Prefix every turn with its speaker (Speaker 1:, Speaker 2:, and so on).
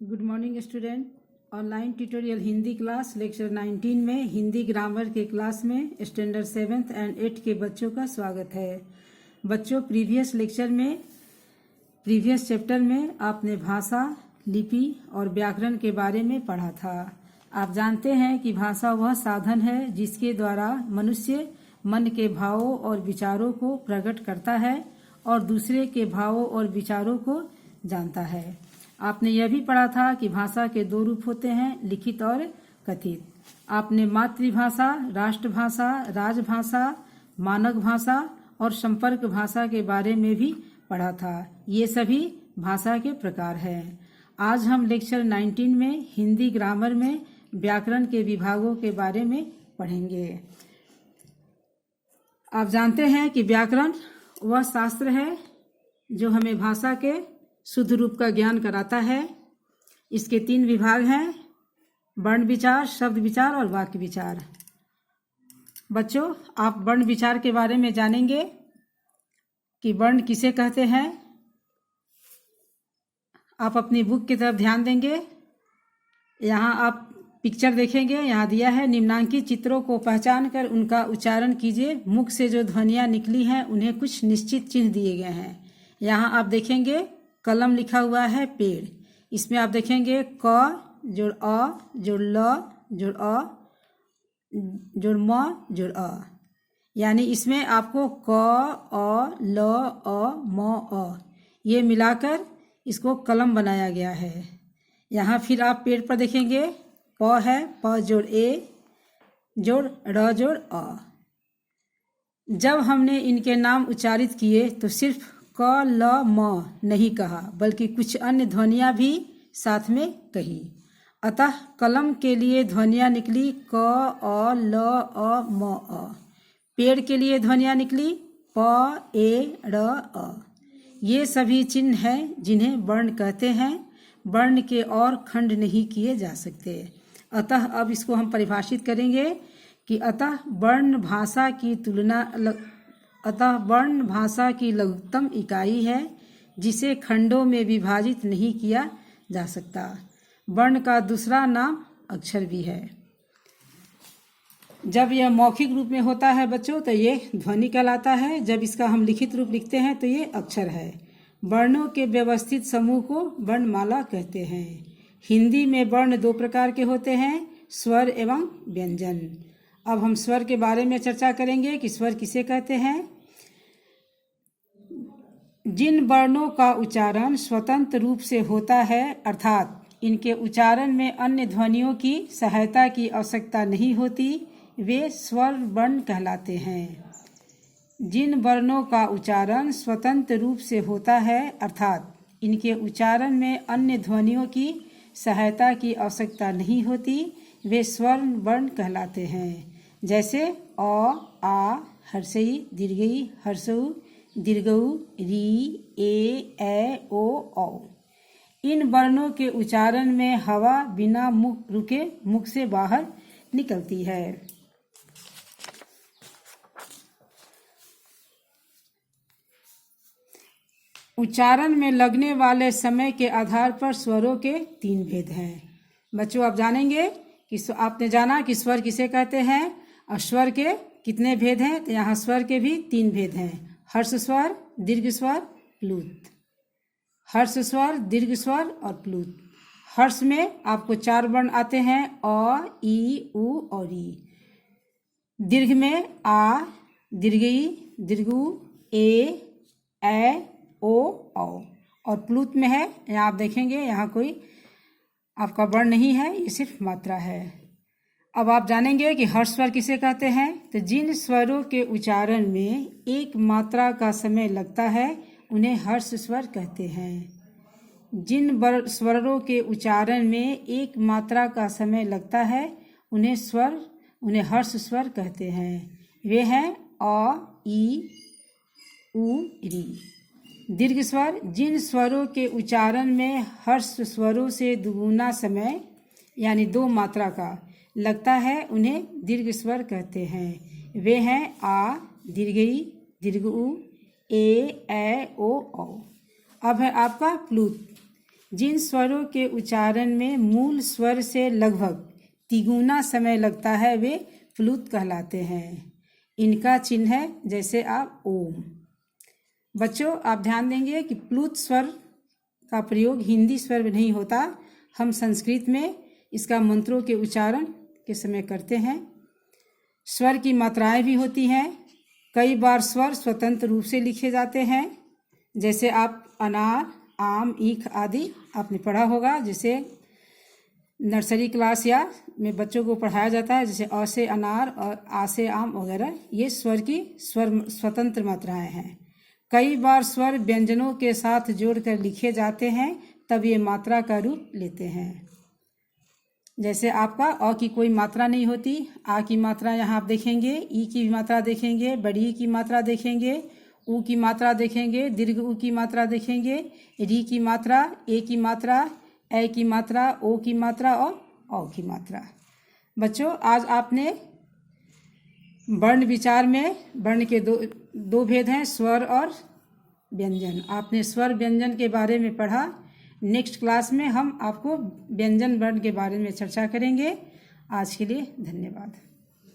Speaker 1: Good morning student. Online tutorial Hindi class lecture 19 में Hindi grammar के class में स्टैंडर्ड 7th एंड 8th के बच्चों का स्वागत है। बच्चों, प्रीवियस चैप्टर में आपने भाषा, लिपि और व्याकरण के बारे में पढ़ा था। आप जानते हैं कि भाषा वह साधन है जिसके द्वारा मनुष्य मन के भावों और विचारों को प्रकट करता है और दूसरे के भावों और विचारों को जानता है। आपने यह भी पढ़ा था कि भाषा के दो रूप होते हैं, लिखित और कथित। आपने मातृभाषा, राष्ट्रभाषा, राजभाषा, मानक भाषा और संपर्क भाषा के बारे में भी पढ़ा था। ये सभी भाषा के प्रकार हैं। आज हम लेक्चर 19 में हिंदी ग्रामर में व्याकरण के विभागों के बारे में पढ़ेंगे। आप जानते हैं कि व्याकरण वह शास्त्र है जो हमें भाषा के शुद्ध रूप का ज्ञान कराता है। इसके 3 विभाग हैं, वर्ण विचार, शब्द विचार और वाक्य विचार। बच्चों, आप वर्ण विचार के बारे में जानेंगे कि वर्ण किसे कहते हैं। आप अपनी बुक की तरफ ध्यान देंगे। यहाँ आप पिक्चर देखेंगे, यहाँ दिया है, निम्नांकित चित्रों को पहचान कर उनका उच्चारण कीजिए। मुख से जो ध्वनियाँ निकली हैं उन्हें कुछ निश्चित चिन्ह दिए गए हैं। यहाँ आप देखेंगे कलम लिखा हुआ है पेड़। इसमें आप देखेंगे क जोड़ अ जोड़ ल जोड़ अ जोड़ म जोड़ अ, यानी इसमें आपको क अ ल अ म अ ये मिलाकर इसको कलम बनाया गया है। यहाँ फिर आप पेड़ पर देखेंगे प है, प जोड़ ए जोड़ र जोड़ अ। जब हमने इनके नाम उच्चारित किए तो सिर्फ क ल म नहीं कहा, बल्कि कुछ अन्य ध्वनियाँ भी साथ में कही। अतः कलम के लिए ध्वनियाँ निकली क अ ल अ म अ। पेड़ के लिए ध्वनियाँ निकली प ए र अ। ये सभी चिन्ह हैं जिन्हें वर्ण कहते हैं। वर्ण के और खंड नहीं किए जा सकते। अतः अब इसको हम परिभाषित करेंगे कि वर्ण भाषा की लघुत्तम इकाई है जिसे खंडों में विभाजित नहीं किया जा सकता। वर्ण का दूसरा नाम अक्षर भी है। जब यह मौखिक रूप में होता है बच्चों तो ये ध्वनि कहलाता है। जब इसका हम लिखित रूप लिखते हैं तो ये अक्षर है। वर्णों के व्यवस्थित समूह को वर्णमाला कहते हैं। हिंदी में वर्ण 2 प्रकार के होते हैं, स्वर एवं व्यंजन। अब हम स्वर के बारे में चर्चा करेंगे कि स्वर किसे कहते हैं। जिन वर्णों का उच्चारण स्वतंत्र रूप से होता है, अर्थात इनके उच्चारण में अन्य ध्वनियों की सहायता की आवश्यकता नहीं होती, वे स्वर वर्ण कहलाते हैं। जिन वर्णों का उच्चारण स्वतंत्र रूप से होता है, अर्थात इनके उच्चारण में अन्य ध्वनियों की सहायता की आवश्यकता नहीं होती, वे स्वर वर्ण कहलाते हैं। जैसे अ, आ, हर्षई, दीर्घई, हर्षऊ, दीर्घऊ, री, ए, ओ, औ। इन वर्णों के उच्चारण में हवा बिना मुख रुके मुख से बाहर निकलती है। उच्चारण में लगने वाले समय के आधार पर स्वरों के 3 भेद हैं। बच्चों, आप जानेंगे कि आपने जाना कि स्वर किसे कहते हैं और स्वर के कितने भेद हैं। तो यहाँ स्वर के भी 3 भेद हैं, हर्ष स्वर, दीर्घ स्वर, प्लुत। हर्ष स्वर, दीर्घ स्वर और प्लुत। हर्ष में आपको 4 वर्ण आते हैं, अ, ई, उ और ई। दीर्घ में आ, दीर्घई, दीर्घउ, ए, ओ, औ। और प्लुत में है, यहाँ आप देखेंगे यहाँ कोई आपका वर्ण नहीं है, ये सिर्फ मात्रा है। अब आप जानेंगे कि हर्ष स्वर किसे कहते हैं। तो जिन स्वरों के उच्चारण में एक मात्रा का समय लगता है उन्हें हर्ष स्वर कहते हैं। जिन स्वरों के उच्चारण में एक मात्रा का समय लगता है उन्हें हर्ष स्वर कहते हैं। वे हैं अ, ई, उ, री। दीर्घ स्वर, जिन स्वरों के उच्चारण में हर्ष स्वरों से दुगुना समय यानी 2 मात्रा का लगता है उन्हें दीर्घ स्वर कहते हैं। वे हैं आ, दीर्घई, दीर्घ उ, ए, ओ, औ। अब है आपका प्लुत। जिन स्वरों के उच्चारण में मूल स्वर से लगभग तिगुना समय लगता है वे प्लुत कहलाते हैं। इनका चिन्ह है जैसे आप ओम। बच्चों आप ध्यान देंगे कि प्लुत स्वर का प्रयोग हिंदी स्वर में नहीं होता, हम संस्कृत में इसका मंत्रों के उच्चारण के समय करते हैं। स्वर की मात्राएं भी होती हैं। कई बार स्वर स्वतंत्र रूप से लिखे जाते हैं, जैसे आप अनार, आम, ईख आदि आपने पढ़ा होगा, जैसे नर्सरी क्लास या में बच्चों को पढ़ाया जाता है, जैसे अ से अनार और आ से आम वगैरह। ये स्वर की स्वतंत्र मात्राएं हैं। कई बार स्वर व्यंजनों के साथ जोड़कर लिखे जाते हैं, तब ये मात्रा का रूप लेते हैं। जैसे आपका अ की कोई मात्रा नहीं होती, आ की मात्रा यहाँ आप देखेंगे, ई की मात्रा देखेंगे, बड़ी ई की मात्रा देखेंगे, ऊ की मात्रा देखेंगे, दीर्घ ऊ की मात्रा देखेंगे, री की मात्रा, ए की मात्रा, ए की मात्रा, ओ की मात्रा और औ की मात्रा। बच्चों आज आपने वर्ण विचार में वर्ण के दो भेद हैं, स्वर और व्यंजन। आपने स्वर व्यंजन के बारे में पढ़ा। नेक्स्ट क्लास में हम आपको व्यंजन वर्ण के बारे में चर्चा करेंगे। आज के लिए धन्यवाद।